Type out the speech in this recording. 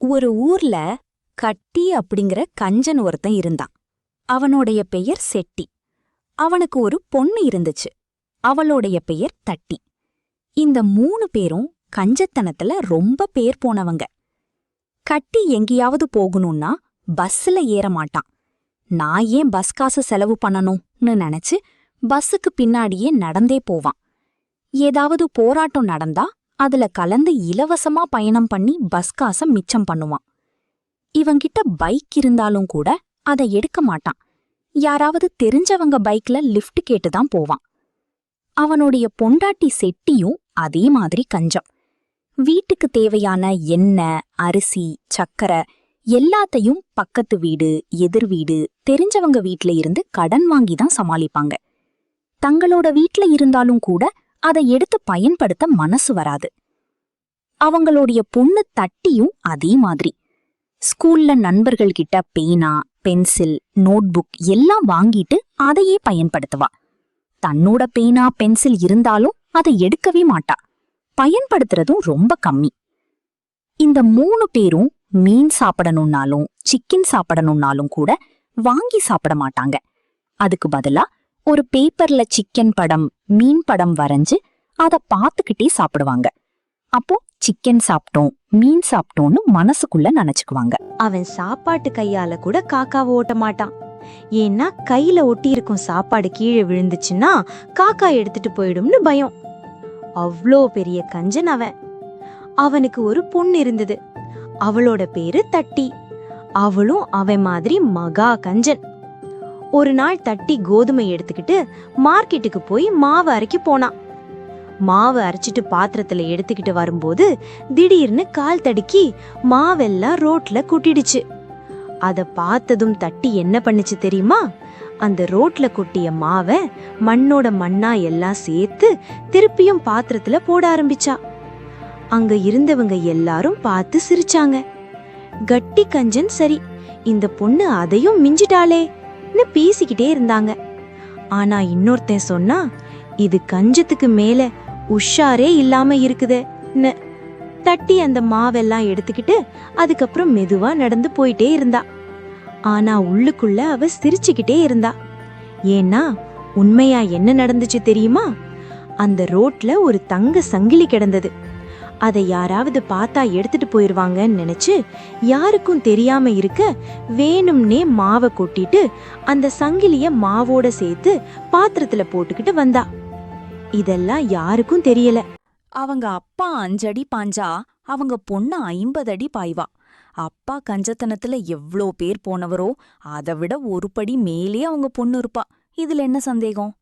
ஒரு ஊர்ல கட்டி அப்படிங்கிற கஞ்சன் ஒருத்தன் இருந்தான். அவனுடைய பெயர் செட்டி. அவனுக்கு ஒரு பொண்ணு இருந்துச்சு. அவளுடைய பெயர் தட்டி. இந்த 3 பேரும் கஞ்சத்தனத்துல ரொம்ப பேர் போனவங்க. கட்டி எங்கேயாவது போகணும்னா பஸ்ல ஏற மாட்டான். நான் ஏன் பஸ் காசு செலவு பண்ணணும்னு நினைச்சு பஸ்ஸுக்கு பின்னாடியே நடந்தே போவான். ஏதாவது போராட்டம் நடந்தா அதுல கலந்து இலவசமா பயணம் பண்ணி பஸ் காசை மிச்சம் பண்ணுவான். இவங்கிட்ட பைக் இருந்தாலும் கூட அதை எடுக்க மாட்டான். யாராவது தெரிஞ்சவங்க பைக்ல லிஃப்ட் கேட்டுதான் போவான். அவனுடைய பொண்டாட்டி செட்டியும் அதே மாதிரி கஞ்சம். வீட்டுக்கு தேவையான எண்ணெய், அரிசி, சக்கரை எல்லாத்தையும் பக்கத்து வீடு, எதிர் வீடு, தெரிஞ்சவங்க வீட்ல இருந்து கடன் வாங்கிதான் சமாளிப்பாங்க. தங்களோட வீட்ல இருந்தாலும் கூட அதை எடுத்து பயன்படுத்த மனசு வராது. அவங்களுடைய பொண்ணு தட்டியும் அதே மாதிரி. ஸ்கூல்ல நண்பர்கள் கிட்ட பேனா, பென்சில், நோட்புக் எல்லாம் வாங்கிட்டு அதையே பயன்படுத்துவா. தன்னோட பேனா, பென்சில் இருந்தாலும் அதை எடுக்கவே மாட்டா. பயன்படுத்துறதும் ரொம்ப கம்மி. இந்த 3 பேரும் மீன் சாப்பிடணும்னாலும் சிக்கன் சாப்பிடணும்னாலும் கூட வாங்கி சாப்பிட மாட்டாங்க. அதுக்கு பதிலா ஒரு பேப்பர்ல சிக்கன் படம், மீன் படம் வரைஞ்சு அதை பார்த்துக்கிட்டே சாப்பிடுவாங்க. அப்போ சிக்கன் சாப்பிட்டோம், மீன் சாப்பிட்டோம்னு மனசுக்குள்ள நினைச்சுக்குவாங்க. அவன் சாப்பாட்டு கையால கூட காக்காவை ஓட்ட மாட்டான். ஏன்னா கையில ஒட்டி இருக்கும் சாப்பாடு கீழே விழுந்துச்சுன்னா காக்கா எடுத்துட்டு போயிடும்னு பயம். அவ்ளோ பெரிய கஞ்சன் அவன். அவனுக்கு ஒரு பொண்ணு இருந்தது. அவளோட பேரு தட்டி. அவளும் அவன் மாதிரி மகா கஞ்சன். ஒரு நாள் தட்டி கோதுமை எடுத்துக்கிட்டு மார்க்கெட்டுக்கு போய் மாவு அரைக்க போனான். மாவு அரைச்சிட்டு பாத்திரத்துல எடுத்துக்கிட்டு வரும்போது திடீர்னு கால் தடுக்கி மாவெல்லாம் ரோட்ல கொட்டிடுச்சு. அத பார்த்ததும் தட்டி என்ன பண்ணுச்சு தெரியுமா? அந்த ரோட்ல கொட்டிய மாவை மண்ணோட மண்ணா எல்லாம் சேர்த்து திருப்பியும் பாத்திரத்துல போட ஆரம்பிச்சா. அங்க இருந்தவங்க எல்லாரும் பார்த்து சிரிச்சாங்க. கட்டி கஞ்சன் சரி, இந்த பொண்ணு அதையும் மிஞ்சிட்டாளேன்னு பேசிக்கிட்டே இருந்தாங்க. ஆனா இன்னொருத்தன் சொன்னா, இது கஞ்சத்துக்கு மேல உஷாரே இல்லாம இருக்குதுன்னு. தட்டி அந்த மாவெல்லாம் எடுத்துக்கிட்டு அதுக்கப்புறம் மெதுவா நடந்து போயிட்டே இருந்தா. ஆனா உள்ளுக்குள்ள அவ சிரிச்சுக்கிட்டே இருந்தா. ஏன்னா உண்மையா என்ன நடந்துச்சு தெரியுமா? அந்த ரோட்ல ஒரு தங்க சங்கிலி கிடந்தது. அதை யாராவது பார்த்தா எடுத்துட்டு போயிருவாங்கன்னு நினைச்சு யாருக்கும் தெரியாம இருக்க வேணும்னே மாவை கொட்டிட்டு அந்த சங்கிலிய மாவோட சேர்த்து பாத்திரத்துல போட்டுக்கிட்டு வந்தா. இதெல்லாம் யாருக்கும் தெரியல. அவங்க அப்பா 5 அடி பாஞ்சா அவங்க பொண்ணு 50 அடி பாய்வா. அப்பா கஞ்சத்தனத்துல எவ்ளோ பேர் போனவரோ அதை விட ஒரு படி மேலே அவங்க பொண்ணு இருப்பா. இதுல என்ன சந்தேகம்?